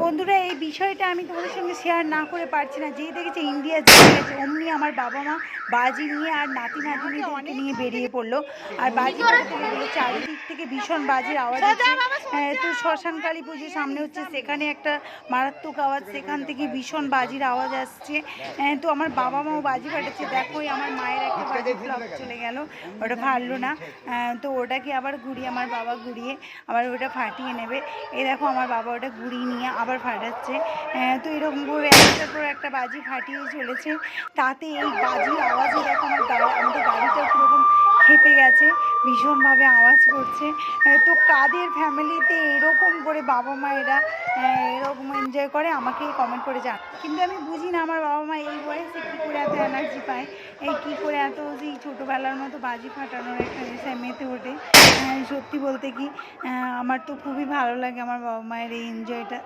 বন্ধুরা, এই বিষয়টা আমি তোমাদের সঙ্গে শেয়ার না করে পারছি না। যেই দেখেছে ইন্ডিয়া জিতে গেছে অমনি আমার বাবা মা বাজি নিয়ে আর নাতি নাতনিদেরকে নিয়ে বেরিয়ে পড়লো। আর বাজি ফাটাতে গেলো, চারিদিক থেকে ভীষণ বাজির আওয়াজ হচ্ছে। তো শ্মশান কালী পুজোর সামনে হচ্ছে, সেখানে একটা মারাত্মক আওয়াজ, সেখান থেকে ভীষণ বাজির আওয়াজ আসছে। তো আমার বাবা মাও বাজি ফাটাচ্ছে। দেখোই আমার মায়ের একটা বাজি ফ্লপ চলে গেল, ওটা ফাটলো না। তো ওটাকে আবার ঘুরিয়ে আমার বাবা ঘুরিয়ে আবার ওটা ফাটিয়ে নেবে। এই দেখো আমার বাবা ওটা ঘুরিয়ে নিয়ে আবার ফাটাচ্ছে। তো এরকম করে একটার পর একটা বাজি ফাটিয়ে চলেছে। তাতে এই বাজির আওয়াজে দেখো আমাদের গাড়িটা কীরকম খেপে গেছে, ভীষণভাবে আওয়াজ করছে। তো কাদের ফ্যামিলিতে এরকম করে বাবা মায়েরা এরকম এনজয় করে আমাকে কমেন্ট করে যান। কিন্তু আমি বুঝি না আমার বাবা মা এই বয়সে কী করে এত এনার্জি পায়, কী করে এত যে ছোটোবেলার মতো বাজি ফাটানোর একটা নেশায় মেতে ওঠে। সত্যি বলতে কি আমার তো খুবই ভালো লাগে আমার বাবা মায়ের এই এনজয়টা।